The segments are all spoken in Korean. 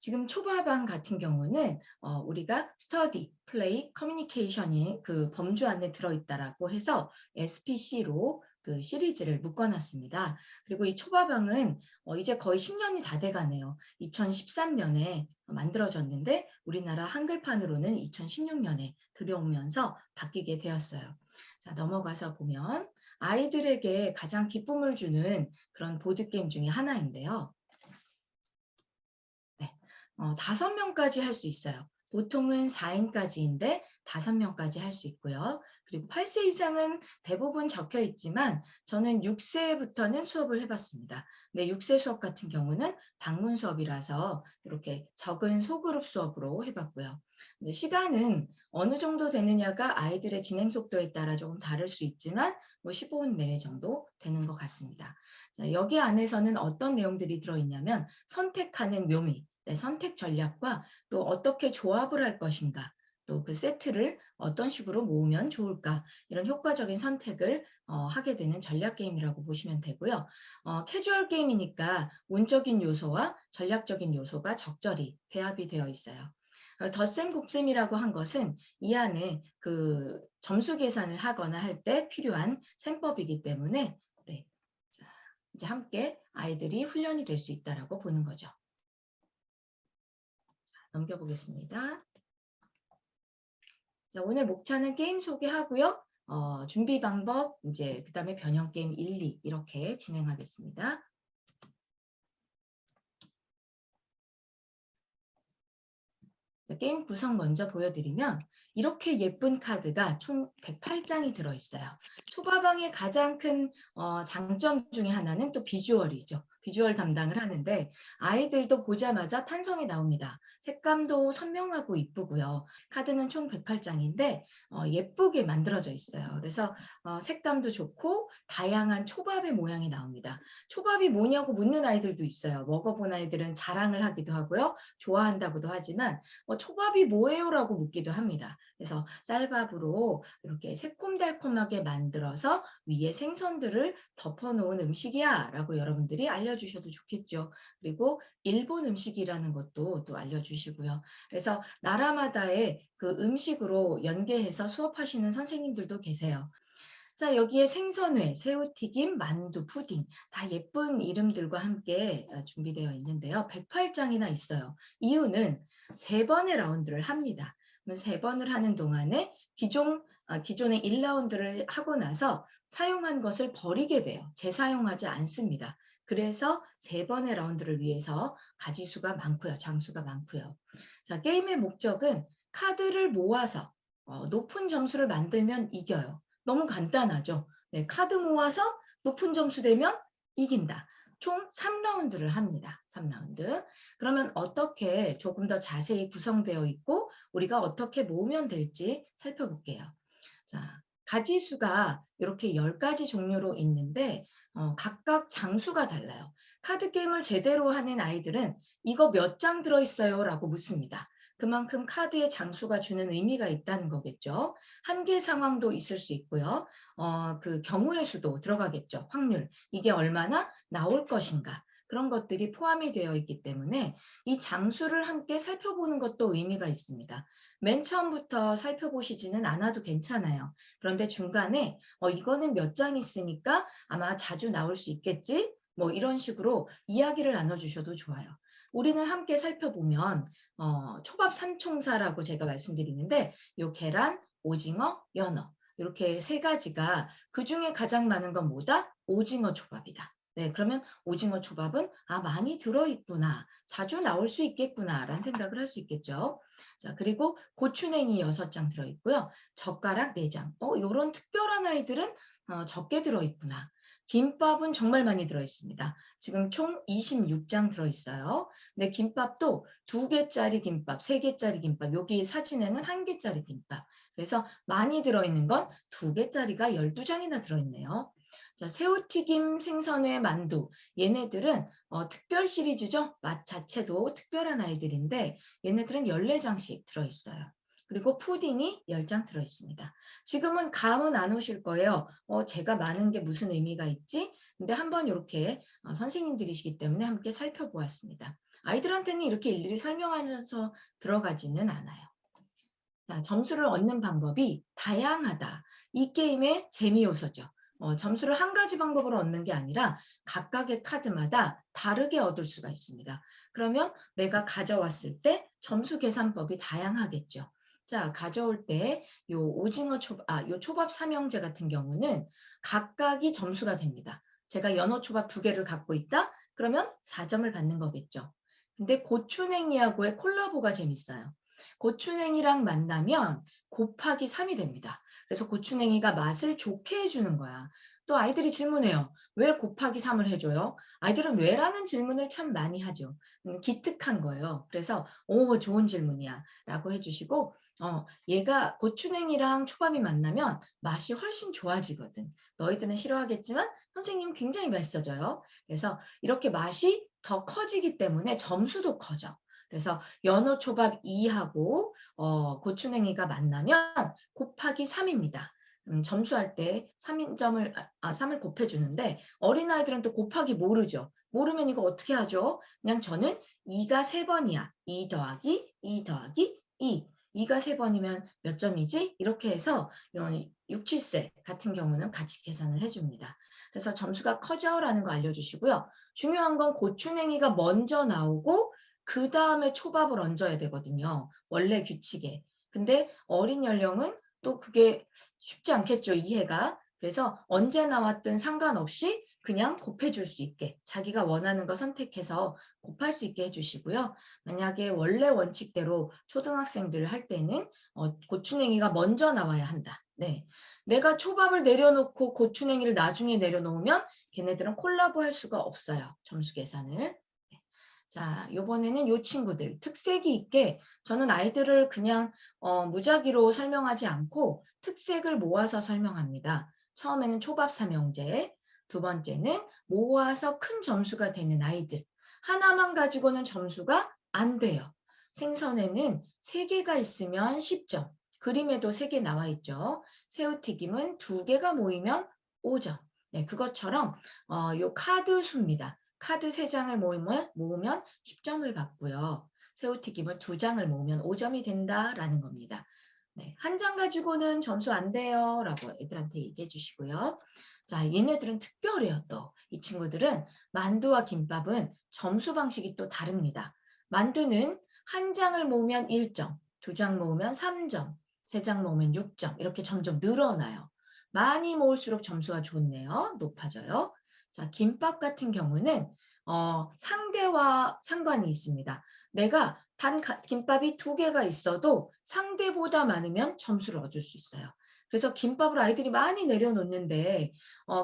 지금 초밥왕 같은 경우는 우리가 스터디, 플레이, 커뮤니케이션이 그 범주 안에 들어있다라고 해서 SPC로 그 시리즈를 묶어놨습니다. 그리고 이 초밥왕은 이제 거의 10년이 다 돼가네요. 2013년에 만들어졌는데 우리나라 한글판으로는 2016년에 들여오면서 바뀌게 되었어요. 자, 넘어가서 보면 아이들에게 가장 기쁨을 주는 그런 보드게임 중에 하나인데요. 네. 5명까지 할 수 있어요. 보통은 4인까지인데 5명까지 할 수 있고요. 그리고 8세 이상은 대부분 적혀 있지만 저는 6세부터는 수업을 해봤습니다. 근데 6세 수업 같은 경우는 방문 수업이라서 이렇게 적은 소그룹 수업으로 해봤고요. 근데 시간은 어느 정도 되느냐가 아이들의 진행 속도에 따라 조금 다를 수 있지만 뭐 15분 내외 정도 되는 것 같습니다. 자, 여기 안에서는 어떤 내용들이 들어있냐면 선택하는 묘미, 네, 선택 전략과 또 어떻게 조합을 할 것인가, 또 그 세트를 어떤 식으로 모으면 좋을까, 이런 효과적인 선택을 하게 되는 전략 게임이라고 보시면 되고요. 캐주얼 게임이니까 운적인 요소와 전략적인 요소가 적절히 배합이 되어 있어요. 덧셈 곱셈이라고 한 것은 이 안에 그 점수 계산을 하거나 할 때 필요한 셈법이기 때문에 네, 자, 이제 함께 아이들이 훈련이 될 수 있다라고 보는 거죠. 넘겨보겠습니다. 자, 오늘 목차는 게임 소개하고요. 준비 방법, 이제 그 다음에 변형 게임 1, 2 이렇게 진행하겠습니다. 자, 게임 구성 먼저 보여드리면 이렇게 예쁜 카드가 총 108장이 들어있어요. 초밥왕의 가장 큰 장점 중에 하나는 또 비주얼이죠. 비주얼 담당을 하는데 아이들도 보자마자 탄성이 나옵니다. 색감도 선명하고 이쁘고요. 카드는 총 108장인데 예쁘게 만들어져 있어요. 그래서 색감도 좋고 다양한 초밥의 모양이 나옵니다. 초밥이 뭐냐고 묻는 아이들도 있어요. 먹어본 아이들은 자랑을 하기도 하고요. 좋아한다고도 하지만 초밥이 뭐예요?라고 묻기도 합니다. 그래서 쌀밥으로 이렇게 새콤달콤하게 만들어서 위에 생선들을 덮어놓은 음식이야 라고 여러분들이 알려주셔도 좋겠죠. 그리고 일본 음식이라는 것도 또 알려주시고요. 그래서 나라마다의 그 음식으로 연계해서 수업하시는 선생님들도 계세요. 자, 여기에 생선회, 새우튀김, 만두, 푸딩 다 예쁜 이름들과 함께 준비되어 있는데요. 108장이나 있어요. 이유는 3번의 라운드를 합니다. 세 번을 하는 동안에 기존의 1라운드를 하고 나서 사용한 것을 버리게 돼요. 재사용하지 않습니다. 그래서 3번의 라운드를 위해서 가지수가 많고요. 장수가 많고요. 자, 게임의 목적은 카드를 모아서 높은 점수를 만들면 이겨요. 너무 간단하죠. 네, 카드 모아서 높은 점수 되면 이긴다. 총 3라운드를 합니다. 3라운드. 그러면 어떻게 조금 더 자세히 구성되어 있고 우리가 어떻게 모으면 될지 살펴볼게요. 자, 가지수가 이렇게 10가지 종류로 있는데 각각 장수가 달라요. 카드 게임을 제대로 하는 아이들은 이거 몇 장 들어있어요? 라고 묻습니다. 그만큼 카드의 장수가 주는 의미가 있다는 거겠죠. 한계 상황도 있을 수 있고요. 그 경우의 수도 들어가겠죠. 확률. 이게 얼마나 나올 것인가. 그런 것들이 포함이 되어 있기 때문에 이 장수를 함께 살펴보는 것도 의미가 있습니다. 맨 처음부터 살펴보시지는 않아도 괜찮아요. 그런데 중간에 이거는 몇 장 있으니까 아마 자주 나올 수 있겠지? 뭐 이런 식으로 이야기를 나눠주셔도 좋아요. 우리는 함께 살펴보면 초밥 삼총사라고 제가 말씀드리는데 요 계란, 오징어, 연어 이렇게 3가지가 그중에 가장 많은 건 뭐다? 오징어 초밥이다. 네, 그러면 오징어 초밥은 많이 들어있구나. 자주 나올 수 있겠구나 라는 생각을 할 수 있겠죠. 자, 그리고 고추냉이 6장 들어있고요. 젓가락 4장. 요런 특별한 아이들은 적게 들어있구나. 김밥은 정말 많이 들어있습니다. 지금 총 26장 들어있어요. 근데 김밥도 2개짜리 김밥, 3개짜리 김밥, 여기 사진에는 1개짜리 김밥. 그래서 많이 들어있는 건 2개짜리가 12장이나 들어있네요. 자, 새우튀김, 생선회, 만두. 얘네들은 특별 시리즈죠. 맛 자체도 특별한 아이들인데 얘네들은 14장씩 들어있어요. 그리고 푸딩이 10장 들어있습니다. 지금은 감은 안 오실 거예요. 제가 많은 게 무슨 의미가 있지? 근데 한번 이렇게 선생님들이시기 때문에 함께 살펴보았습니다. 아이들한테는 이렇게 일일이 설명하면서 들어가지는 않아요. 자, 점수를 얻는 방법이 다양하다. 이 게임의 재미 요소죠. 점수를 한 가지 방법으로 얻는 게 아니라 각각의 카드마다 다르게 얻을 수가 있습니다. 그러면 내가 가져왔을 때 점수 계산법이 다양하겠죠. 자, 가져올 때 요 초밥 삼형제 같은 경우는 각각이 점수가 됩니다. 제가 연어 초밥 2개를 갖고 있다? 그러면 4점을 받는 거겠죠. 근데 고추냉이하고의 콜라보가 재밌어요. 고추냉이랑 만나면 곱하기 3이 됩니다. 그래서 고추냉이가 맛을 좋게 해주는 거야. 또 아이들이 질문해요. 왜 곱하기 3을 해줘요? 아이들은 왜라는 질문을 참 많이 하죠. 기특한 거예요. 그래서 오, 좋은 질문이야 라고 해주시고 얘가 고추냉이랑 초밥이 만나면 맛이 훨씬 좋아지거든. 너희들은 싫어하겠지만 선생님은 굉장히 맛있어져요. 그래서 이렇게 맛이 더 커지기 때문에 점수도 커져. 그래서 연어 초밥 2하고 고추냉이가 만나면 곱하기 3입니다. 점수할 때 3을 곱해주는데 어린아이들은 또 곱하기 모르죠. 모르면 이거 어떻게 하죠? 그냥 저는 2가 3번이야. 2 더하기 2 더하기 2. 2가 3번이면 몇 점이지? 이렇게 해서 6, 7세 같은 경우는 같이 계산을 해줍니다. 그래서 점수가 커져라는 거 알려주시고요. 중요한 건 고추냉이가 먼저 나오고 그 다음에 초밥을 얹어야 되거든요. 원래 규칙에. 근데 어린 연령은 또 그게 쉽지 않겠죠. 이해가. 그래서 언제 나왔든 상관없이 그냥 곱해줄 수 있게 자기가 원하는 거 선택해서 곱할 수 있게 해주시고요. 만약에 원래 원칙대로 초등학생들 할 때는 고추냉이가 먼저 나와야 한다. 네, 내가 초밥을 내려놓고 고추냉이를 나중에 내려놓으면 걔네들은 콜라보 할 수가 없어요. 점수 계산을. 자, 요번에는 요 친구들 특색이 있게 저는 아이들을 그냥 무작위로 설명하지 않고 특색을 모아서 설명합니다. 처음에는 초밥 삼형제, 두 번째는 모아서 큰 점수가 되는 아이들. 하나만 가지고는 점수가 안 돼요. 생선에는 3개가 있으면 10점. 그림에도 3개 나와 있죠. 새우튀김은 2개가 모이면 5점. 네, 그것처럼 요 카드 수입니다. 카드 3장을 모으면 10점을 받고요. 새우튀김을 2장을 모으면 5점이 된다라는 겁니다. 네, 한 장 가지고는 점수 안 돼요 라고 애들한테 얘기해 주시고요. 자, 얘네들은 특별해요. 또 이 친구들은 만두와 김밥은 점수 방식이 또 다릅니다. 만두는 한 장을 모으면 1점, 2장 모으면 3점, 3장 모으면 6점 이렇게 점점 늘어나요. 많이 모을수록 점수가 좋네요. 높아져요. 자, 김밥 같은 경우는 상대와 상관이 있습니다. 내가 김밥이 2개가 있어도 상대보다 많으면 점수를 얻을 수 있어요. 그래서 김밥을 아이들이 많이 내려놓는데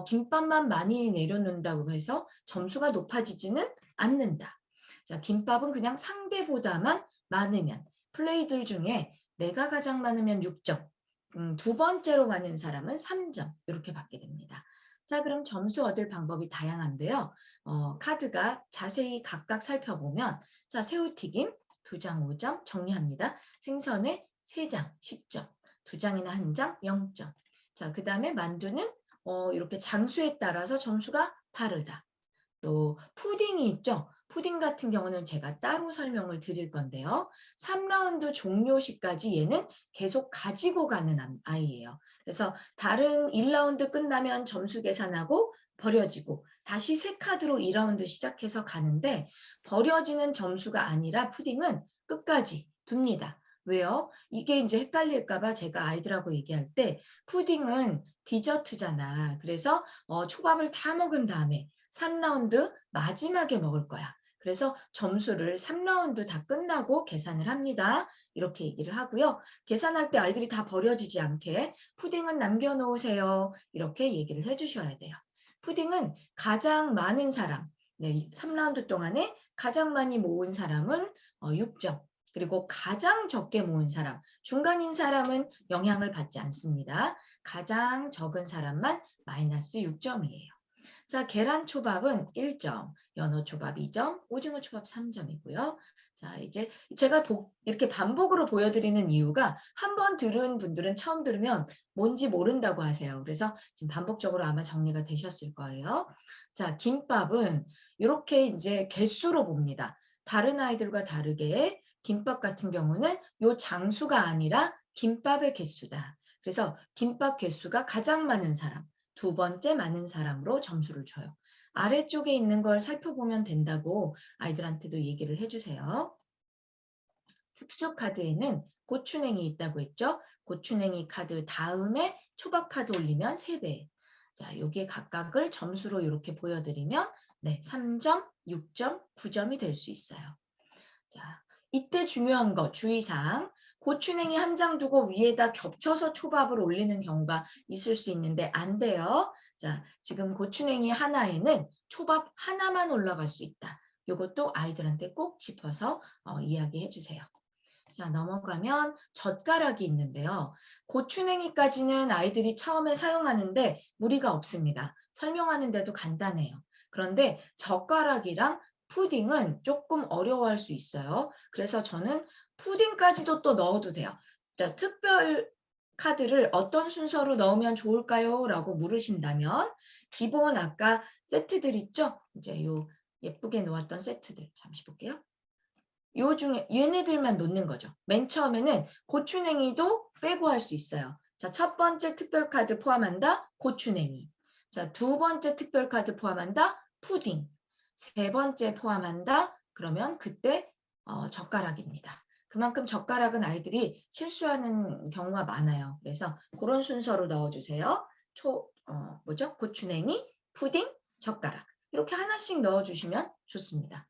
김밥만 많이 내려놓는다고 해서 점수가 높아지지는 않는다. 자, 김밥은 그냥 상대보다만 많으면 플레이들 중에 내가 가장 많으면 6점, 두 번째로 많은 사람은 3점 이렇게 받게 됩니다. 자, 그럼 점수 얻을 방법이 다양한데요. 카드가 자세히 각각 살펴보면 자, 새우튀김 2장 5점 정리합니다. 생선에 3장 10점, 2장이나 1장 0점. 자, 그 다음에 만두는 이렇게 장수에 따라서 점수가 다르다. 또 푸딩이 있죠. 푸딩 같은 경우는 제가 따로 설명을 드릴 건데요. 3라운드 종료 시까지 얘는 계속 가지고 가는 아이예요. 그래서 다른 1라운드 끝나면 점수 계산하고 버려지고 다시 새 카드로 2라운드 시작해서 가는데 버려지는 점수가 아니라 푸딩은 끝까지 둡니다. 왜요? 이게 이제 헷갈릴까 봐 제가 아이들하고 얘기할 때 푸딩은 디저트잖아. 그래서 초밥을 다 먹은 다음에 3라운드 마지막에 먹을 거야. 그래서 점수를 3라운드 다 끝나고 계산을 합니다. 이렇게 얘기를 하고요. 계산할 때 아이들이 다 버려지지 않게 푸딩은 남겨놓으세요. 이렇게 얘기를 해주셔야 돼요. 푸딩은 가장 많은 사람, 네, 3라운드 동안에 가장 많이 모은 사람은 6점. 그리고 가장 적게 모은 사람, 중간인 사람은 영향을 받지 않습니다. 가장 적은 사람만 마이너스 6점이에요. 자, 계란초밥은 1점, 연어초밥 2점, 오징어초밥 3점이고요. 자, 이제 제가 이렇게 반복으로 보여드리는 이유가 한 번 들은 분들은 처음 들으면 뭔지 모른다고 하세요. 그래서 지금 반복적으로 아마 정리가 되셨을 거예요. 자, 김밥은 이렇게 이제 개수로 봅니다. 다른 아이들과 다르게 김밥 같은 경우는 요 장수가 아니라 김밥의 개수다. 그래서 김밥 개수가 가장 많은 사람, 두 번째 많은 사람으로 점수를 줘요. 아래쪽에 있는 걸 살펴보면 된다고 아이들한테도 얘기를 해주세요. 특수 카드에는 고추냉이 있다고 했죠. 고추냉이 카드 다음에 초밥 카드 올리면 3배. 자, 여기에 각각을 점수로 이렇게 보여드리면 네, 3점, 6점, 9점이 될 수 있어요. 자, 이때 중요한 거 주의사항. 고추냉이 한 장 두고 위에다 겹쳐서 초밥을 올리는 경우가 있을 수 있는데 안 돼요. 자, 지금 고추냉이 하나에는 초밥 하나만 올라갈 수 있다. 이것도 아이들한테 꼭 짚어서 이야기해 주세요. 자, 넘어가면 젓가락이 있는데요. 고추냉이까지는 아이들이 처음에 사용하는데 무리가 없습니다. 설명하는데도 간단해요. 그런데 젓가락이랑 푸딩은 조금 어려워할 수 있어요. 그래서 저는 푸딩까지도 또 넣어도 돼요. 자, 특별 카드를 어떤 순서로 넣으면 좋을까요? 라고 물으신다면 기본 아까 세트들 있죠? 이제 요 예쁘게 놓았던 세트들 잠시 볼게요. 요 중에 얘네들만 놓는 거죠. 맨 처음에는 고추냉이도 빼고 할 수 있어요. 자, 첫 번째 특별카드 포함한다. 고추냉이. 자, 두 번째 특별카드 포함한다. 푸딩. 세 번째 포함한다. 그러면 그때 젓가락입니다. 그만큼 젓가락은 아이들이 실수하는 경우가 많아요. 그래서 그런 순서로 넣어주세요. 고추냉이, 푸딩, 젓가락. 이렇게 하나씩 넣어주시면 좋습니다.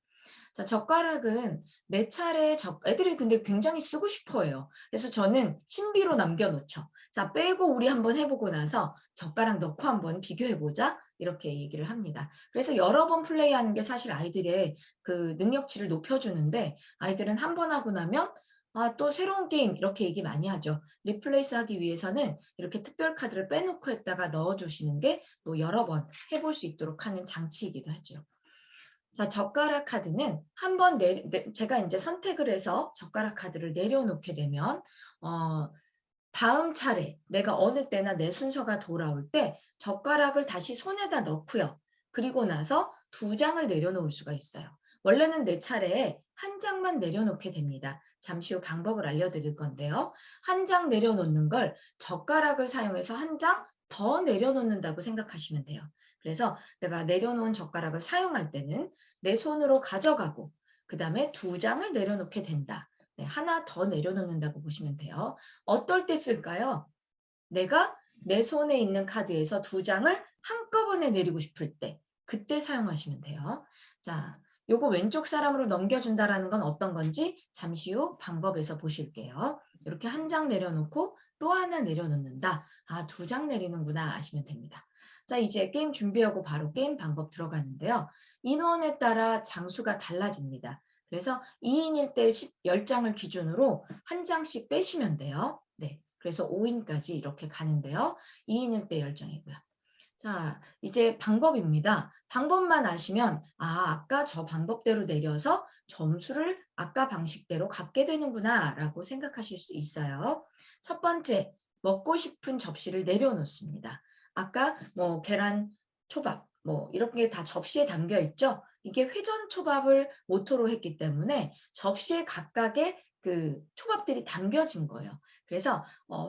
자, 젓가락은 내 차례 애들이 근데 굉장히 쓰고 싶어해요. 그래서 저는 신비로 남겨놓죠. 자, 빼고 우리 한번 해보고 나서 젓가락 넣고 한번 비교해보자. 이렇게 얘기를 합니다. 그래서 여러 번 플레이하는 게 사실 아이들의 그 능력치를 높여주는데 아이들은 한 번 하고 나면 또 새로운 게임 이렇게 얘기 많이 하죠. 리플레이스 하기 위해서는 이렇게 특별 카드를 빼놓고 했다가 넣어주시는 게 또 여러 번 해볼 수 있도록 하는 장치이기도 하죠. 자, 젓가락 카드는 한번 제가 이제 선택을 해서 젓가락 카드를 내려놓게 되면 다음 차례 내가 어느 때나 내 순서가 돌아올 때 젓가락을 다시 손에다 넣고요. 그리고 나서 2장을 내려놓을 수가 있어요. 원래는 내 차례에 한 장만 내려놓게 됩니다. 잠시 후 방법을 알려드릴 건데요. 한 장 내려놓는 걸 젓가락을 사용해서 한 장 더 내려놓는다고 생각하시면 돼요. 그래서 내가 내려놓은 젓가락을 사용할 때는 내 손으로 가져가고 그 다음에 2장을 내려놓게 된다. 네, 하나 더 내려놓는다고 보시면 돼요. 어떨 때 쓸까요? 내가 내 손에 있는 카드에서 2장을 한꺼번에 내리고 싶을 때 그때 사용하시면 돼요. 자, 요거 왼쪽 사람으로 넘겨준다라는 건 어떤 건지 잠시 후 방법에서 보실게요. 이렇게 한 장 내려놓고 또 하나 내려놓는다. 2장 내리는구나 아시면 됩니다. 자, 이제 게임 준비하고 바로 게임 방법 들어가는데요. 인원에 따라 장수가 달라집니다. 그래서 2인일 때 10장을 기준으로 한 장씩 빼시면 돼요. 네. 그래서 5인까지 이렇게 가는데요. 2인일 때 10장이고요. 자, 이제 방법입니다. 방법만 아시면 아까 저 방법대로 내려서 점수를 아까 방식대로 갖게 되는구나 라고 생각하실 수 있어요. 첫 번째, 먹고 싶은 접시를 내려놓습니다. 아까 뭐 계란 초밥 뭐 이런 게 다 접시에 담겨 있죠. 이게 회전 초밥을 모토로 했기 때문에 접시에 각각의 그 초밥들이 담겨진 거예요. 그래서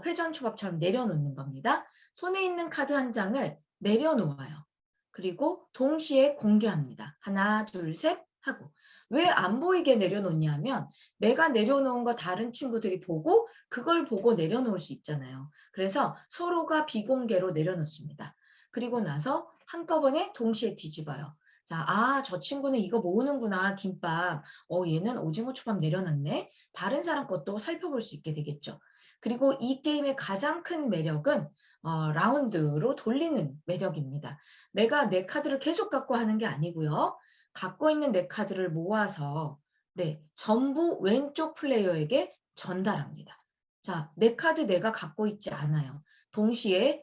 회전 초밥처럼 내려놓는 겁니다. 손에 있는 카드 한 장을 내려놓아요. 그리고 동시에 공개합니다. 하나, 둘, 셋 하고. 왜 안 보이게 내려놓냐면 내가 내려놓은 거 다른 친구들이 보고 그걸 보고 내려놓을 수 있잖아요. 그래서 서로가 비공개로 내려놓습니다. 그리고 나서 한꺼번에 동시에 뒤집어요. 자, 저 친구는 이거 모으는구나, 김밥. 얘는 오징어 초밥 내려놨네. 다른 사람 것도 살펴볼 수 있게 되겠죠. 그리고 이 게임의 가장 큰 매력은 라운드로 돌리는 매력입니다. 내가 내 카드를 계속 갖고 하는 게 아니고요. 갖고 있는 내 카드를 모아서 네, 전부 왼쪽 플레이어에게 전달합니다. 자, 내 카드 내가 갖고 있지 않아요. 동시에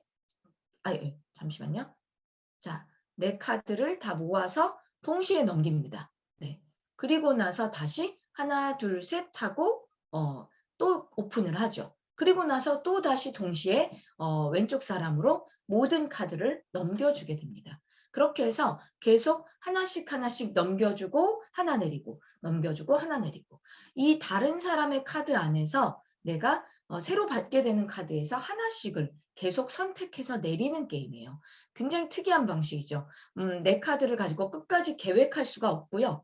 잠시만요. 자, 내 카드를 다 모아서 동시에 넘깁니다. 네. 그리고 나서 다시 하나, 둘, 셋 하고 또 오픈을 하죠. 그리고 나서 또 다시 동시에 왼쪽 사람으로 모든 카드를 넘겨주게 됩니다. 그렇게 해서 계속 하나씩 하나씩 넘겨주고 하나 내리고 넘겨주고 하나 내리고. 이 다른 사람의 카드 안에서 내가 새로 받게 되는 카드에서 하나씩을 계속 선택해서 내리는 게임이에요. 굉장히 특이한 방식이죠. 내 카드를 가지고 끝까지 계획할 수가 없고요.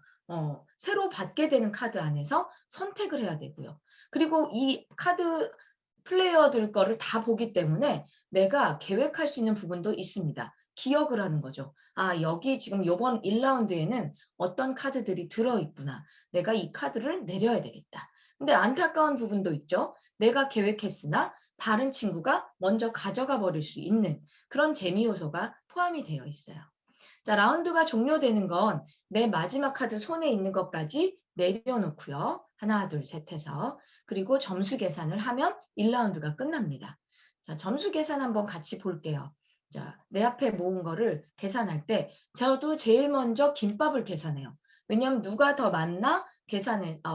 새로 받게 되는 카드 안에서 선택을 해야 되고요. 그리고 이 카드 플레이어들 거를 다 보기 때문에 내가 계획할 수 있는 부분도 있습니다. 기억을 하는 거죠. 아, 여기 지금 요번 1라운드에는 어떤 카드들이 들어있구나. 내가 이 카드를 내려야 되겠다. 근데 안타까운 부분도 있죠. 내가 계획했으나 다른 친구가 먼저 가져가 버릴 수 있는 그런 재미 요소가 포함이 되어 있어요. 자, 라운드가 종료되는 건 내 마지막 카드 손에 있는 것까지 내려놓고요. 하나, 둘, 셋 해서. 그리고 점수 계산을 하면 1라운드가 끝납니다. 자, 점수 계산 한번 같이 볼게요. 자, 내 앞에 모은 거를 계산할 때 저도 제일 먼저 김밥을 계산해요. 왜냐하면 누가 더 많나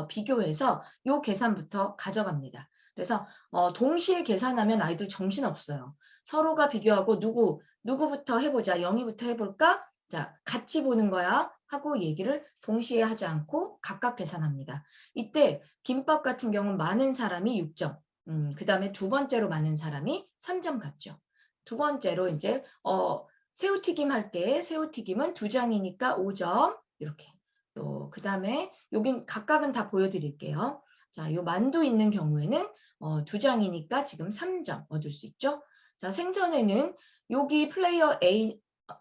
비교해서 요 계산부터 가져갑니다. 그래서 동시에 계산하면 아이들 정신없어요. 서로가 비교하고 누구부터 해보자. 영희부터 해볼까? 자, 같이 보는 거야 하고 얘기를 동시에 하지 않고 각각 계산합니다. 이때 김밥 같은 경우는 많은 사람이 6점, 그 다음에 두 번째로 많은 사람이 3점 갖죠. 두 번째로 이제 새우튀김 할 때 새우튀김은 2장이니까 5점 이렇게. 또 그 다음에 여긴 각각은 다 보여드릴게요. 자, 요 만두 있는 경우에는 2장이니까 지금 3점 얻을 수 있죠. 자, 생선에는 여기 플레이어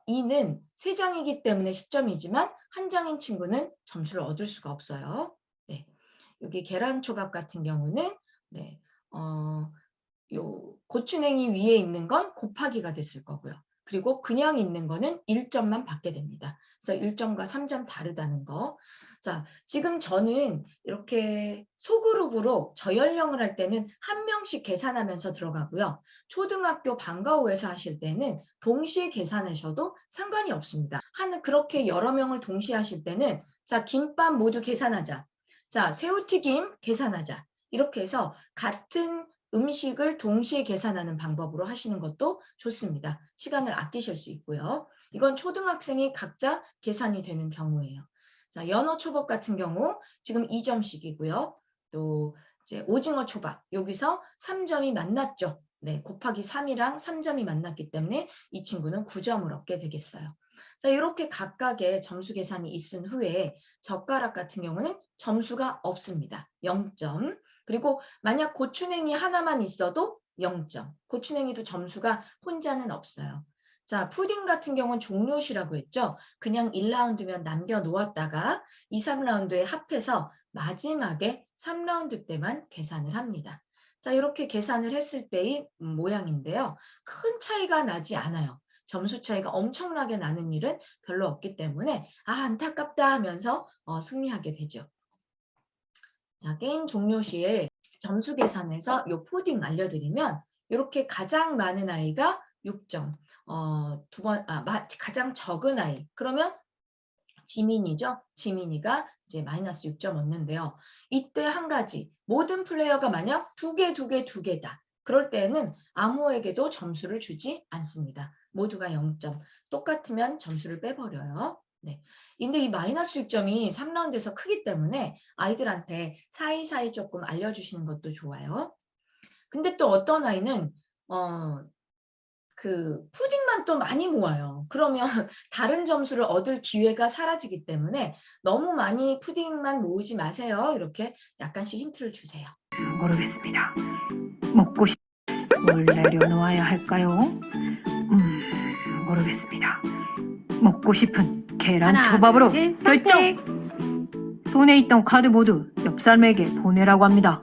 E는 3장이기 때문에 10점이지만 한 장인 친구는 점수를 얻을 수가 없어요. 네. 여기 계란초밥 같은 경우는 네. 요 고추냉이 위에 있는 건 곱하기가 됐을 거고요. 그리고 그냥 있는 거는 1점만 받게 됩니다. 그래서 1점과 3점 다르다는 거. 자, 지금 저는 이렇게 소그룹으로 저연령을 할 때는 한 명씩 계산하면서 들어가고요. 초등학교 방과후에서 하실 때는 동시에 계산하셔도 상관이 없습니다. 그렇게 여러 명을 동시에 하실 때는 자, 김밥 모두 계산하자. 자, 새우튀김 계산하자. 이렇게 해서 같은 음식을 동시에 계산하는 방법으로 하시는 것도 좋습니다. 시간을 아끼실 수 있고요. 이건 초등학생이 각자 계산이 되는 경우예요. 자, 연어 초밥 같은 경우 지금 2점씩이고요. 또 이제 오징어 초밥 여기서 3점이 만났죠. 네, 곱하기 3이랑 3점이 만났기 때문에 이 친구는 9점을 얻게 되겠어요. 자, 이렇게 각각의 점수 계산이 있은 후에 젓가락 같은 경우는 점수가 없습니다. 0점. 그리고 만약 고추냉이 하나만 있어도 0점. 고추냉이도 점수가 혼자는 없어요. 자, 푸딩 같은 경우는 종료시라고 했죠. 그냥 1라운드면 남겨놓았다가 2, 3라운드에 합해서 마지막에 3라운드 때만 계산을 합니다. 자, 이렇게 계산을 했을 때의 모양인데요. 큰 차이가 나지 않아요. 점수 차이가 엄청나게 나는 일은 별로 없기 때문에 안타깝다 하면서 승리하게 되죠. 자, 게임 종료 시에 점수 계산해서 요 푸딩 알려드리면 이렇게 가장 많은 아이가 6점, 가장 적은 아이 그러면 지민이죠. 지민이가 이제 마이너스 6점 얻는데요. 이때 한 가지 모든 플레이어가 만약 두 개다. 그럴 때는 아무에게도 점수를 주지 않습니다. 모두가 0점. 똑같으면 점수를 빼버려요. 네. 근데 이 마이너스 6점이 3라운드에서 크기 때문에 아이들한테 사이사이 조금 알려주시는 것도 좋아요. 근데 또 어떤 아이는 그 푸딩만 또 많이 모아요. 그러면 다른 점수를 얻을 기회가 사라지기 때문에 너무 많이 푸딩만 모으지 마세요. 이렇게 약간씩 힌트를 주세요. 모르겠습니다. 먹고 싶... 뭘 내려놓아야 할까요? 모르겠습니다. 먹고 싶은 계란 초밥으로 결정! 손에 있던 카드 모두 옆 사람에게 보내라고 합니다.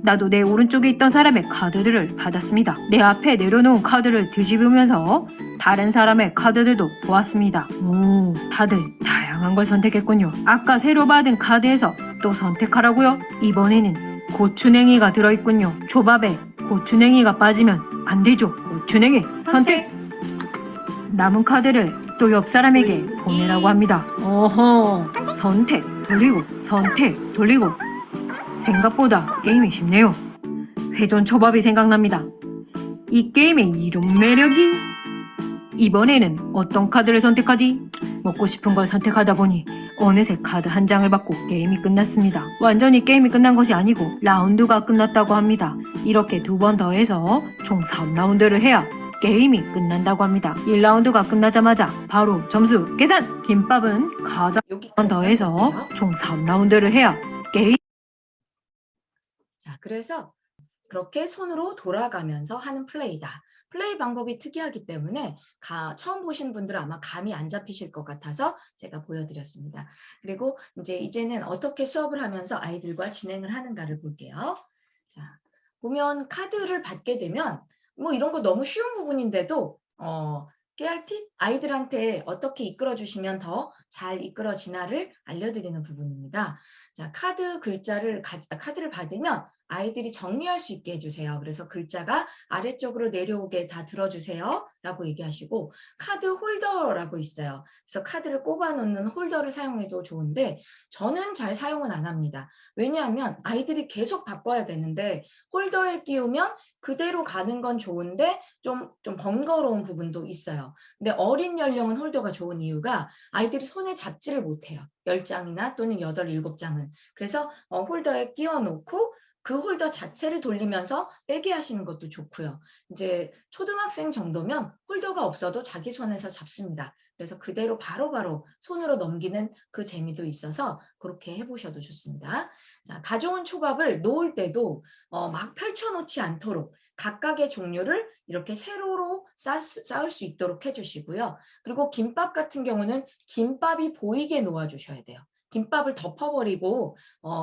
나도 내 오른쪽에 있던 사람의 카드들을 받았습니다. 내 앞에 내려놓은 카드를 뒤집으면서 다른 사람의 카드들도 보았습니다. 오, 다들 다양한 걸 선택했군요. 아까 새로 받은 카드에서 또 선택하라고요? 이번에는 고추냉이가 들어있군요. 초밥에 고추냉이가 빠지면 안 되죠. 고추냉이 선택! 남은 카드를 또 옆 사람에게 보내라고 합니다. 어허, 선택 돌리고 선택 돌리고. 생각보다 게임이 쉽네요. 회전 초밥이 생각납니다. 이 게임의 이런 매력이. 이번에는 어떤 카드를 선택하지? 먹고 싶은 걸 선택하다 보니 어느새 카드 한 장을 받고 게임이 끝났습니다. 완전히 게임이 끝난 것이 아니고 라운드가 끝났다고 합니다. 이렇게 두 번 더 해서 총 3라운드를 해야 게임이 끝난다고 합니다. 1라운드가 끝나자마자 바로 점수 계산! 김밥은 가장 번 더 여기까지만 해서 볼게요. 총 3라운드를 해야 게임 자, 그래서 그렇게 손으로 돌아가면서 하는 플레이다. 플레이 방법이 특이하기 때문에 처음 보신 분들은 아마 감이 안 잡히실 것 같아서 제가 보여드렸습니다. 그리고 이제는 어떻게 수업을 하면서 아이들과 진행을 하는가를 볼게요. 자, 보면 카드를 받게 되면 뭐 이런 거 너무 쉬운 부분인데도 깨알 팁? 아이들한테 어떻게 이끌어 주시면 더 잘 이끌어지나를 알려드리는 부분입니다. 자, 카드를 받으면 아이들이 정리할 수 있게 해주세요. 그래서 글자가 아래쪽으로 내려오게 다 들어주세요. 라고 얘기하시고 카드 홀더라고 있어요. 그래서 카드를 꼽아 놓는 홀더를 사용해도 좋은데 저는 잘 사용은 안 합니다. 왜냐하면 아이들이 계속 바꿔야 되는데 홀더에 끼우면 그대로 가는 건 좋은데 좀 번거로운 부분도 있어요. 근데 어린 연령은 홀더가 좋은 이유가 아이들이 손에 잡지를 못해요. 10장이나 또는 8, 7장은. 그래서 홀더에 끼워 놓고 그 홀더 자체를 돌리면서 빼게 하시는 것도 좋고요. 이제 초등학생 정도면 홀더가 없어도 자기 손에서 잡습니다. 그래서 그대로 바로바로 손으로 넘기는 그 재미도 있어서 그렇게 해보셔도 좋습니다. 자, 가져온 초밥을 놓을 때도 막 펼쳐놓지 않도록 각각의 종류를 이렇게 세로로 쌓을 수 있도록 해주시고요. 그리고 김밥 같은 경우는 김밥이 보이게 놓아주셔야 돼요. 김밥을 덮어버리고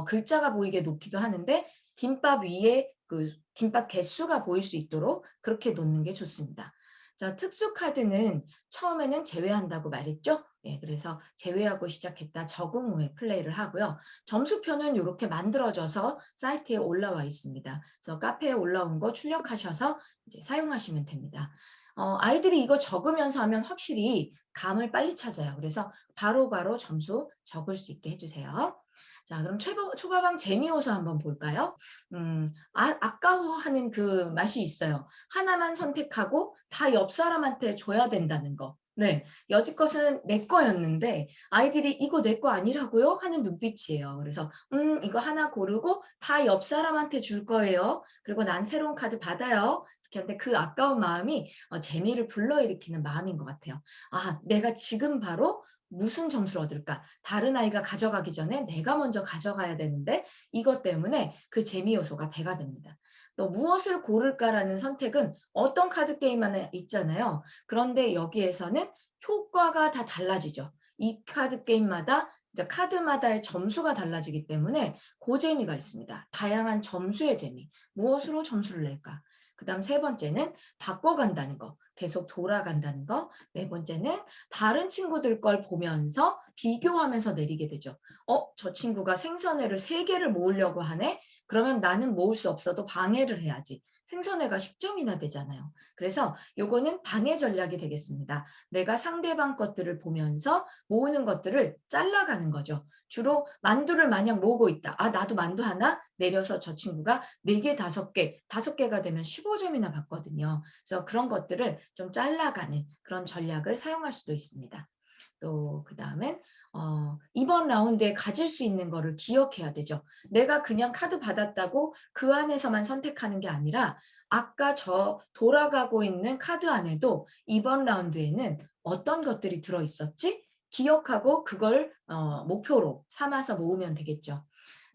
글자가 보이게 놓기도 하는데 김밥 위에 그 김밥 개수가 보일 수 있도록 그렇게 놓는 게 좋습니다. 자, 특수 카드는 처음에는 제외한다고 말했죠? 예, 그래서 제외하고 시작했다 적응 후에 플레이를 하고요. 점수표는 이렇게 만들어져서 사이트에 올라와 있습니다. 그래서 카페에 올라온 거 출력하셔서 이제 사용하시면 됩니다. 아이들이 이거 적으면서 하면 확실히 감을 빨리 찾아요. 그래서 바로바로 점수 적을 수 있게 해주세요. 자, 그럼 초밥왕 재미요소 한번 볼까요? 아까워하는 그 맛이 있어요. 하나만 선택하고 다 옆 사람한테 줘야 된다는 거. 네, 여지껏은 내 거였는데 아이들이 이거 내 거 아니라고요? 하는 눈빛이에요. 그래서 이거 하나 고르고 다 옆 사람한테 줄 거예요. 그리고 난 새로운 카드 받아요. 이렇게 하는데 그 아까운 마음이 재미를 불러일으키는 마음인 것 같아요. 아, 내가 지금 바로 무슨 점수를 얻을까? 다른 아이가 가져가기 전에 내가 먼저 가져가야 되는데 이것 때문에 그 재미 요소가 배가 됩니다. 또 무엇을 고를까라는 선택은 어떤 카드 게임 안에 있잖아요. 그런데 여기에서는 효과가 다 달라지죠. 이 카드 게임마다 이제 카드마다의 점수가 달라지기 때문에 그 재미가 있습니다. 다양한 점수의 재미. 무엇으로 점수를 낼까? 그다음 세 번째는 바꿔간다는 거. 계속 돌아간다는 거. 네 번째는 다른 친구들 걸 보면서 비교하면서 내리게 되죠. 저 친구가 생선회를 3개를 모으려고 하네? 그러면 나는 모을 수 없어도 방해를 해야지. 생선회가 10점이나 되잖아요. 그래서 요거는 방해 전략이 되겠습니다. 내가 상대방 것들을 보면서 모으는 것들을 잘라가는 거죠. 주로 만두를 마냥 모으고 있다. 아, 나도 만두 하나? 내려서 저 친구가 4개, 5개, 5개가 되면 15점이나 받거든요. 그래서 그런 것들을 좀 잘라가는 그런 전략을 사용할 수도 있습니다. 또 그다음엔 이번 라운드에 가질 수 있는 거를 기억해야 되죠. 내가 그냥 카드 받았다고 그 안에서만 선택하는 게 아니라 아까 저 돌아가고 있는 카드 안에도 이번 라운드에는 어떤 것들이 들어 있었지? 기억하고 그걸 목표로 삼아서 모으면 되겠죠.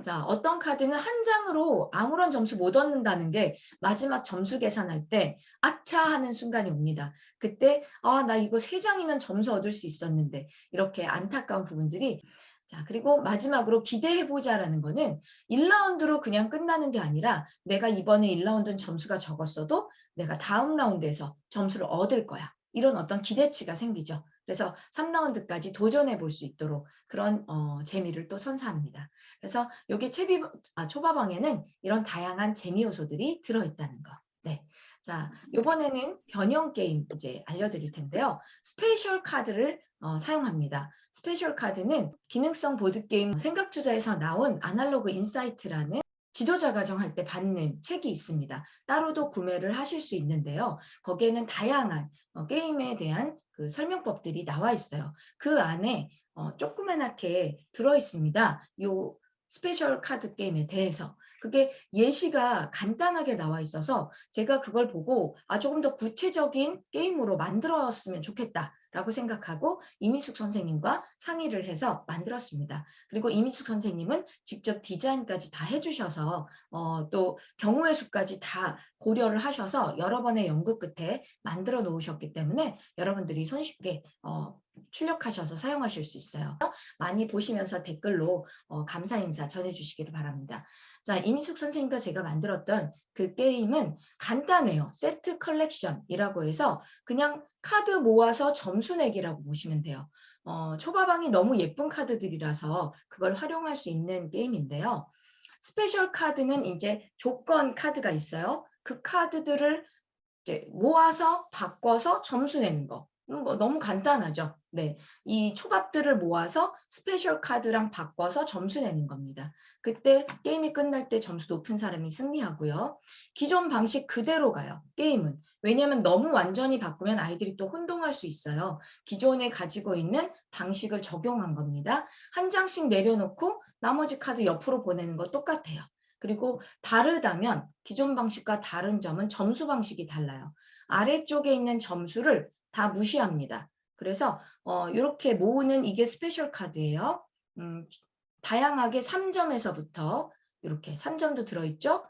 자, 어떤 카드는 한 장으로 아무런 점수 못 얻는다는 게 마지막 점수 계산할 때 아차 하는 순간이 옵니다. 그때 나 이거 3장이면 점수 얻을 수 있었는데 이렇게 안타까운 부분들이 자, 그리고 마지막으로 기대해보자라는 거는 1라운드로 그냥 끝나는 게 아니라 내가 이번에 1라운드는 점수가 적었어도 내가 다음 라운드에서 점수를 얻을 거야. 이런 어떤 기대치가 생기죠. 그래서 3라운드까지 도전해 볼 수 있도록 그런 재미를 또 선사합니다. 그래서 여기 초밥왕에는 이런 다양한 재미 요소들이 들어있다는 거. 네. 자, 이번에는 변형 게임 이제 알려드릴 텐데요. 스페셜 카드를 사용합니다. 스페셜 카드는 기능성 보드게임 생각주자에서 나온 아날로그 인사이트라는 지도자 과정할 때 받는 책이 있습니다. 따로도 구매를 하실 수 있는데요. 거기에는 다양한 게임에 대한 그 설명법들이 나와 있어요. 그 안에 조그만하게 들어있습니다. 요 스페셜 카드 게임에 대해서. 그게 예시가 간단하게 나와 있어서 제가 그걸 보고 조금 더 구체적인 게임으로 만들었으면 좋겠다라고 생각하고 이미숙 선생님과 상의를 해서 만들었습니다. 그리고 이미숙 선생님은 직접 디자인까지 다 해주셔서 또 경우의 수까지 다 고려를 하셔서 여러 번의 연구 끝에 만들어 놓으셨기 때문에 여러분들이 손쉽게 출력하셔서 사용하실 수 있어요. 많이 보시면서 댓글로 감사 인사 전해주시기를 바랍니다. 자, 이미숙 선생님과 제가 만들었던 그 게임은 간단해요. 세트 컬렉션이라고 해서 그냥 카드 모아서 점수 내기라고 보시면 돼요. 초밥왕이 너무 예쁜 카드들이라서 그걸 활용할 수 있는 게임인데요. 스페셜 카드는 이제 조건 카드가 있어요. 그 카드들을 이제 모아서 바꿔서 점수 내는 거. 뭐 너무 간단하죠. 네, 이 초밥들을 모아서 스페셜 카드랑 바꿔서 점수 내는 겁니다. 그때 게임이 끝날 때 점수 높은 사람이 승리하고요. 기존 방식 그대로 가요. 게임은. 왜냐하면 너무 완전히 바꾸면 아이들이 또 혼동할 수 있어요. 기존에 가지고 있는 방식을 적용한 겁니다. 한 장씩 내려놓고 나머지 카드 옆으로 보내는 거 똑같아요. 그리고 다르다면 기존 방식과 다른 점은 점수 방식이 달라요. 아래쪽에 있는 점수를 다 무시합니다. 그래서 이렇게 모으는 이게 스페셜 카드예요. 다양하게 3점에서부터 이렇게 3점도 들어있죠.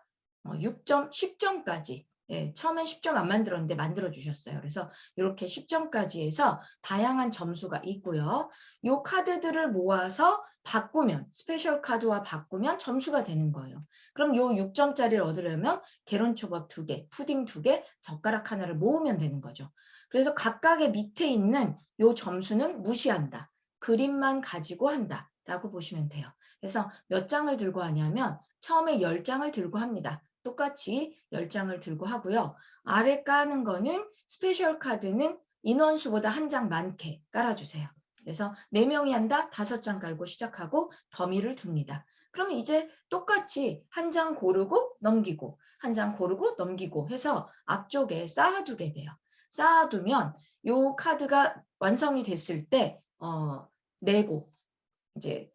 6점, 10점까지. 예, 처음엔 10점 안 만들었는데 만들어주셨어요. 그래서 이렇게 10점까지 해서 다양한 점수가 있고요. 이 카드들을 모아서 바꾸면, 스페셜 카드와 바꾸면 점수가 되는 거예요. 그럼 요 6점짜리를 얻으려면 계란초밥 2개, 푸딩 2개, 젓가락 하나를 모으면 되는 거죠. 그래서 각각의 밑에 있는 요 점수는 무시한다. 그림만 가지고 한다. 라고 보시면 돼요. 그래서 몇 장을 들고 하냐면 처음에 10장을 들고 합니다. 똑같이 10장을 들고 하고요. 아래 까는 거는 스페셜 카드는 인원수보다 한 장 많게 깔아주세요. 그래서 4명이 한다, 5장 깔고 시작하고 더미를 둡니다. 그러면 이제 똑같이 한 장 고르고 넘기고 한 장 고르고 넘기고 해서 앞쪽에 쌓아두게 돼요. 쌓아두면 요 카드가 완성이 됐을 때 내고 이제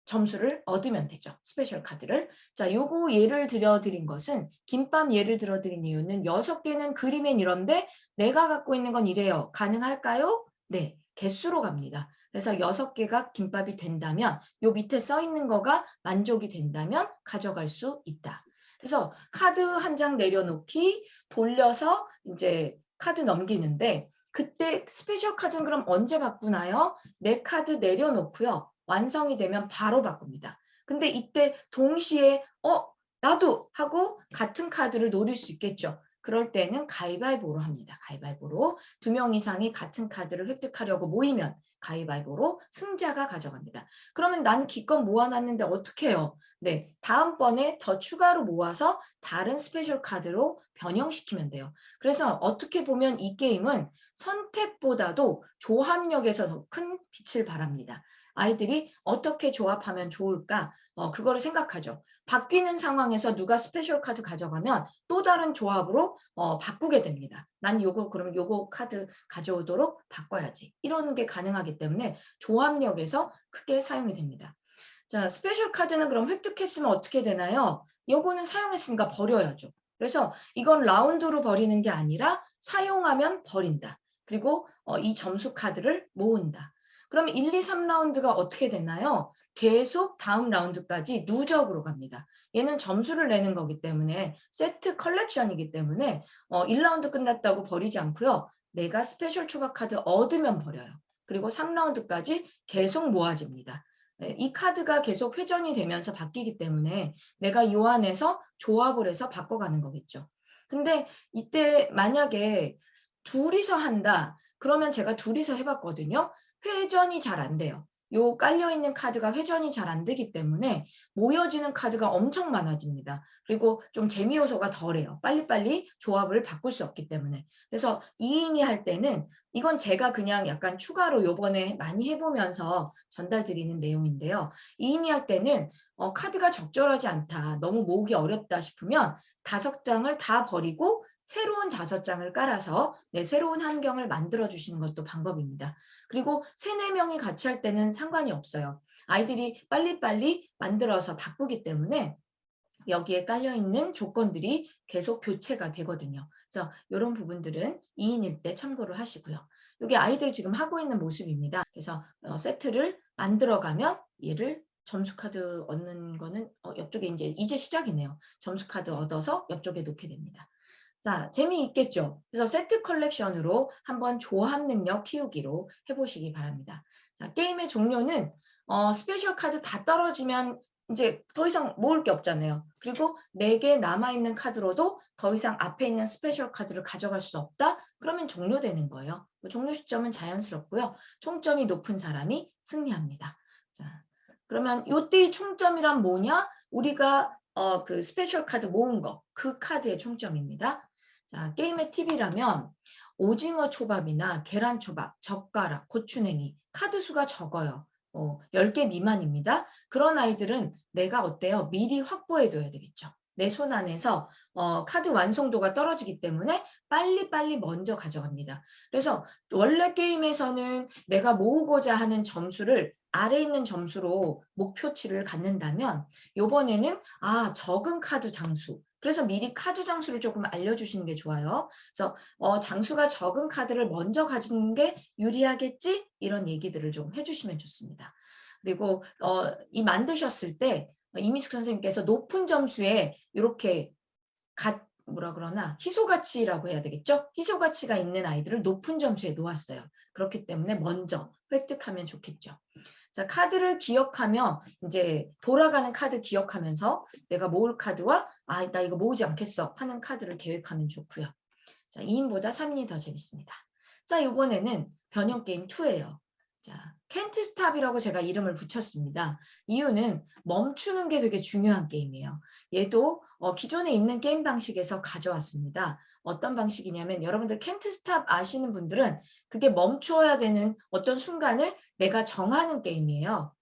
점수를 얻으면 되죠. 스페셜 카드를. 자, 요거 예를 들어드린 것은 김밥 예를 들어드린 이유는 6개는 그림엔 이런데 내가 갖고 있는 건 이래요. 가능할까요? 네, 개수로 갑니다. 그래서 6개가 김밥이 된다면 요 밑에 써 있는 거가 만족이 된다면 가져갈 수 있다. 그래서 카드 한 장 내려놓기, 돌려서 이제 카드 넘기는데 그때 스페셜 카드는 그럼 언제 바꾸나요? 내 카드 내려놓고요. 완성이 되면 바로 바꿉니다. 근데 이때 동시에 나도 하고 같은 카드를 노릴 수 있겠죠. 그럴 때는 가위바위보로 합니다. 가위바위보로 2명 이상이 같은 카드를 획득하려고 모이면 가위바위보로 승자가 가져갑니다. 그러면 나는 기껏 모아놨는데 어떻게 해요? 네, 다음번에 더 추가로 모아서 다른 스페셜 카드로 변형시키면 돼요. 그래서 어떻게 보면 이 게임은 선택보다도 조합력에서 더 큰 빛을 발합니다. 아이들이 어떻게 조합하면 좋을까? 그거를 생각하죠. 바뀌는 상황에서 누가 스페셜 카드 가져가면 또 다른 조합으로 바꾸게 됩니다. 난 그러면 요거 카드 가져오도록 바꿔야지. 이런 게 가능하기 때문에 조합력에서 크게 사용이 됩니다. 자, 스페셜 카드는 그럼 획득했으면 어떻게 되나요? 요거는 사용했으니까 버려야죠. 그래서 이건 라운드로 버리는 게 아니라 사용하면 버린다. 그리고 이 점수 카드를 모은다. 그럼 1, 2, 3라운드가 어떻게 되나요? 계속 다음 라운드까지 누적으로 갑니다. 얘는 점수를 내는 거기 때문에 세트 컬렉션이기 때문에 1라운드 끝났다고 버리지 않고요. 내가 스페셜 초밥 카드 얻으면 버려요. 그리고 3라운드까지 계속 모아집니다. 이 카드가 계속 회전이 되면서 바뀌기 때문에 내가 이 안에서 조합을 해서 바꿔가는 거겠죠. 근데 이때 만약에 둘이서 한다. 그러면 제가 둘이서 해봤거든요. 회전이 잘 안 돼요. 요 깔려있는 카드가 회전이 잘 안 되기 때문에 모여지는 카드가 엄청 많아집니다. 그리고 좀 재미 요소가 덜해요. 빨리빨리 조합을 바꿀 수 없기 때문에. 그래서 2인이 할 때는 이건 제가 그냥 약간 추가로 요번에 많이 해보면서 전달드리는 내용인데요. 2인이 할 때는 카드가 적절하지 않다. 너무 모으기 어렵다 싶으면 5장을 다 버리고 새로운 5장을 깔아서 새로운 환경을 만들어 주시는 것도 방법입니다. 그리고 3, 4명이 같이 할 때는 상관이 없어요. 아이들이 빨리빨리 만들어서 바꾸기 때문에 여기에 깔려있는 조건들이 계속 교체가 되거든요. 그래서 이런 부분들은 2인일 때 참고를 하시고요. 이게 아이들 지금 하고 있는 모습입니다. 그래서 세트를 만들어가면 얘를 점수카드 얻는 거는 옆쪽에 이제 시작이네요. 점수카드 얻어서 옆쪽에 놓게 됩니다. 자, 재미있겠죠? 그래서 세트 컬렉션으로 한번 조합 능력 키우기로 해보시기 바랍니다. 자, 게임의 종료는 스페셜 카드 다 떨어지면 이제 더 이상 모을 게 없잖아요. 그리고 4개 남아있는 카드로도 더 이상 앞에 있는 스페셜 카드를 가져갈 수 없다? 그러면 종료되는 거예요. 종료 시점은 자연스럽고요. 총점이 높은 사람이 승리합니다. 자, 그러면 이때의 총점이란 뭐냐? 우리가 그 스페셜 카드 모은 거, 그 카드의 총점입니다. 자, 게임의 팁이라면 오징어 초밥이나 계란 초밥, 젓가락, 고추냉이, 카드 수가 적어요. 10개 미만입니다. 그런 아이들은 내가 어때요? 미리 확보해둬야 되겠죠. 내 손 안에서 카드 완성도가 떨어지기 때문에 빨리빨리 먼저 가져갑니다. 그래서 원래 게임에서는 내가 모으고자 하는 점수를 아래 있는 점수로 목표치를 갖는다면 이번에는 적은 카드 장수. 그래서 미리 카드 장수를 조금 알려주시는 게 좋아요. 그래서 장수가 적은 카드를 먼저 가지는 게 유리하겠지? 이런 얘기들을 좀 해주시면 좋습니다. 그리고 이 만드셨을 때 이미숙 선생님께서 높은 점수에 이렇게 뭐라 그러나 희소가치라고 해야 되겠죠? 희소가치가 있는 아이들을 높은 점수에 놓았어요. 그렇기 때문에 먼저 획득하면 좋겠죠. 자, 카드를 기억하며 이제 돌아가는 카드 기억하면서 내가 모을 카드와 나 이거 모으지 않겠어 하는 카드를 계획하면 좋고요. 자, 2인보다 3인이 더 재밌습니다. 자, 이번에는 변형 게임 2예요. 자, 캔트 스탑이라고 제가 이름을 붙였습니다. 이유는 멈추는 게 되게 중요한 게임이에요. 얘도 기존에 있는 게임 방식에서 가져왔습니다. 어떤 방식이냐면 여러분들 캔트 스탑 아시는 분들은 그게 멈춰야 되는 어떤 순간을 내가 정하는 게임이에요.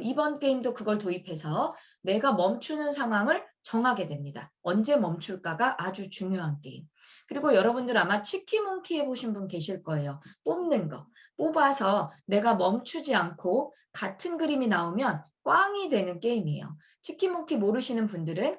이번 게임도 그걸 도입해서 내가 멈추는 상황을 정하게 됩니다. 언제 멈출까가 아주 중요한 게임. 그리고 여러분들 아마 치키몽키 해보신 분 계실 거예요. 뽑는 거. 뽑아서 내가 멈추지 않고 같은 그림이 나오면 꽝이 되는 게임이에요. 치키몽키 모르시는 분들은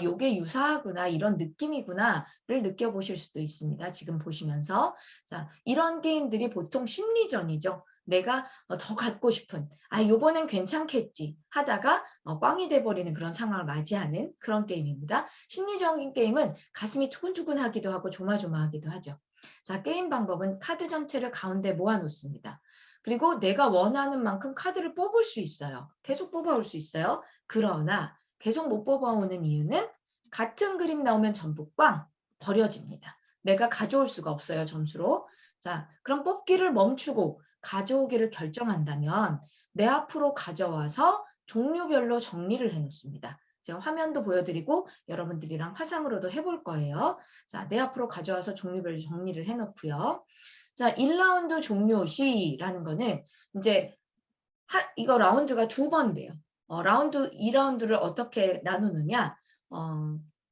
요게 유사하구나 이런 느낌이구나를 느껴보실 수도 있습니다. 지금 보시면서. 자, 이런 게임들이 보통 심리전이죠. 내가 더 갖고 싶은 요번엔 괜찮겠지 하다가 꽝이 돼버리는 그런 상황을 맞이하는 그런 게임입니다. 심리적인 게임은 가슴이 두근두근하기도 하고 조마조마하기도 하죠. 자, 게임 방법은 카드 전체를 가운데 모아놓습니다. 그리고 내가 원하는 만큼 카드를 뽑을 수 있어요. 계속 뽑아올 수 있어요. 그러나 계속 못 뽑아오는 이유는 같은 그림 나오면 전부 꽝 버려집니다. 내가 가져올 수가 없어요. 점수로. 자, 그럼 뽑기를 멈추고 가져오기를 결정한다면 내 앞으로 가져와서 종류별로 정리를 해놓습니다. 제가 화면도 보여드리고 여러분들이랑 화상으로도 해볼 거예요. 자, 내 앞으로 가져와서 종류별로 정리를 해놓고요. 자, 1라운드 종료 시라는 거는 이제 이거 라운드가 2번 돼요. 라운드 2라운드를 어떻게 나누느냐?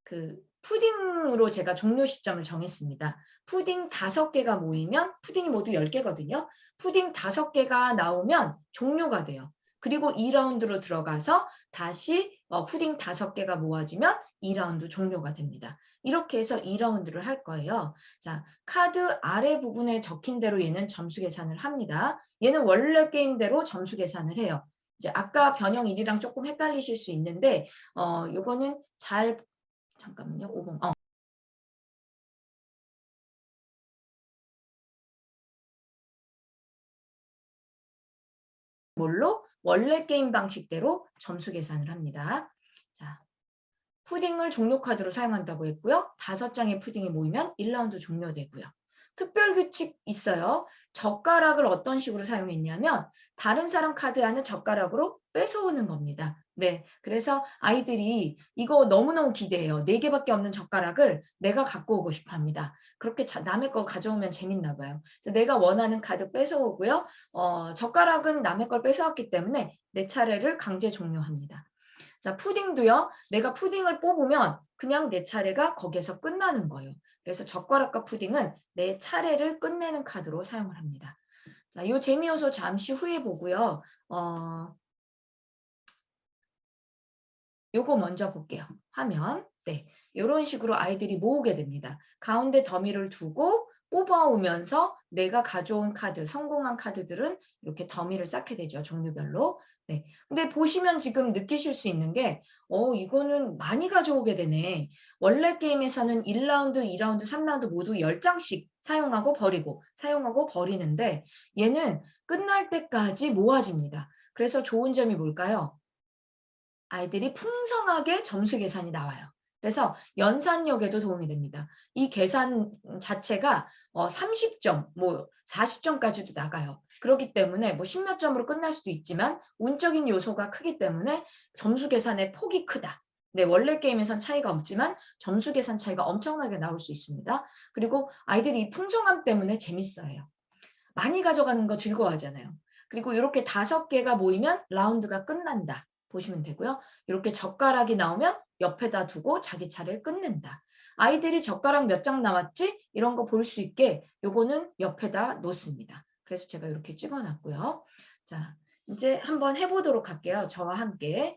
그 푸딩으로 제가 종료 시점을 정했습니다. 푸딩 5개가 모이면 푸딩이 모두 10개거든요. 푸딩 5개가 나오면 종료가 돼요. 그리고 2라운드로 들어가서 다시 푸딩 5개가 모아지면 2라운드 종료가 됩니다. 이렇게 해서 2라운드를 할 거예요. 자, 카드 아래 부분에 적힌 대로 얘는 점수 계산을 합니다. 얘는 원래 게임대로 점수 계산을 해요. 이제 아까 변형 1이랑 조금 헷갈리실 수 있는데 요거는 잠깐만요. 50. 뭘로? 원래 게임 방식대로 점수 계산을 합니다. 자, 푸딩을 종료 카드로 사용한다고 했고요. 5장의 푸딩이 모이면 1라운드 종료되고요. 특별 규칙 있어요. 젓가락을 어떤 식으로 사용했냐면 다른 사람 카드 안에 젓가락으로 뺏어오는 겁니다. 네, 그래서 아이들이 이거 너무너무 기대해요. 4개밖에 없는 젓가락을 내가 갖고 오고 싶어 합니다. 그렇게 남의 거 가져오면 재밌나 봐요. 그래서 내가 원하는 카드 뺏어오고요. 젓가락은 남의 걸 뺏어왔기 때문에 내 차례를 강제 종료합니다. 자, 푸딩도요. 내가 푸딩을 뽑으면 그냥 내 차례가 거기에서 끝나는 거예요. 그래서 젓가락과 푸딩은 내 차례를 끝내는 카드로 사용을 합니다. 자, 이 재미 요소 잠시 후에 보고요. 요거 먼저 볼게요. 화면. 네. 이런 식으로 아이들이 모으게 됩니다. 가운데 더미를 두고 뽑아오면서 내가 가져온 카드, 성공한 카드들은 이렇게 더미를 쌓게 되죠. 종류별로. 네. 근데 보시면 지금 느끼실 수 있는 게, 이거는 많이 가져오게 되네. 원래 게임에서는 1라운드, 2라운드, 3라운드 모두 10장씩 사용하고 버리고, 사용하고 버리는데, 얘는 끝날 때까지 모아집니다. 그래서 좋은 점이 뭘까요? 아이들이 풍성하게 점수 계산이 나와요. 그래서 연산력에도 도움이 됩니다. 이 계산 자체가 30점, 뭐 40점까지도 나가요. 그렇기 때문에 뭐 10몇 점으로 끝날 수도 있지만 운적인 요소가 크기 때문에 점수 계산의 폭이 크다. 네, 원래 게임에선 차이가 없지만 점수 계산 차이가 엄청나게 나올 수 있습니다. 그리고 아이들이 이 풍성함 때문에 재밌어요. 많이 가져가는 거 즐거워하잖아요. 그리고 이렇게 5개가 모이면 라운드가 끝난다. 보시면 되고요. 이렇게 젓가락이 나오면 옆에다 두고 자기 차례를 끝낸다. 아이들이 젓가락 몇 장 남았지? 이런 거 볼 수 있게 요거는 옆에다 놓습니다. 그래서 제가 이렇게 찍어놨고요. 자, 이제 한번 해보도록 할게요. 저와 함께.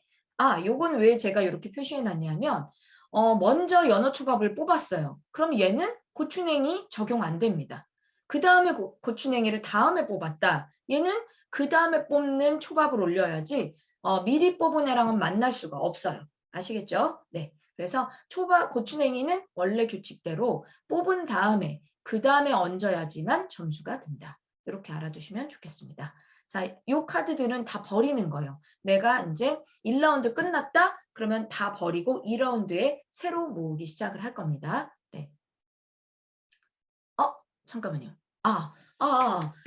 요건 왜 제가 이렇게 표시해놨냐면 먼저 연어초밥을 뽑았어요. 그럼 얘는 고추냉이 적용 안 됩니다. 그 다음에 고추냉이를 다음에 뽑았다. 얘는 그 다음에 뽑는 초밥을 올려야지 미리 뽑은 애랑은 만날 수가 없어요. 아시겠죠? 네. 그래서 고추냉이는 원래 규칙대로 뽑은 다음에 그 다음에 얹어야지만 점수가 된다. 이렇게 알아두시면 좋겠습니다. 자, 요 카드들은 다 버리는 거예요. 내가 이제 1라운드 끝났다? 그러면 다 버리고 2라운드에 새로 모으기 시작을 할 겁니다. 네. 잠깐만요.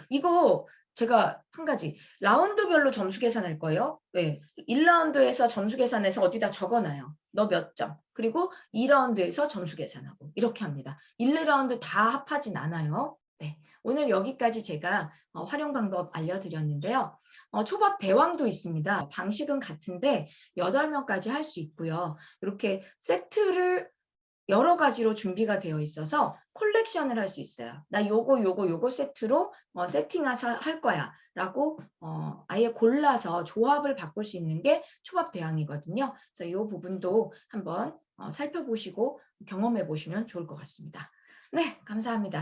이거 제가 한 가지 라운드별로 점수 계산할 거예요. 네. 1라운드에서 점수 계산해서 어디다 적어놔요. 너 몇 점. 그리고 2라운드에서 점수 계산하고 이렇게 합니다. 1, 2라운드 다 합하진 않아요. 네. 오늘 여기까지 제가 활용 방법 알려드렸는데요. 초밥 대왕도 있습니다. 방식은 같은데 8명까지 할 수 있고요. 이렇게 세트를 여러 가지로 준비가 되어 있어서 콜렉션을 할 수 있어요. 나 요거 세트로 세팅해서 할 거야 라고 아예 골라서 조합을 바꿀 수 있는 게 초밥 대왕이거든요. 그래서 이 부분도 한번 살펴보시고 경험해 보시면 좋을 것 같습니다. 네, 감사합니다.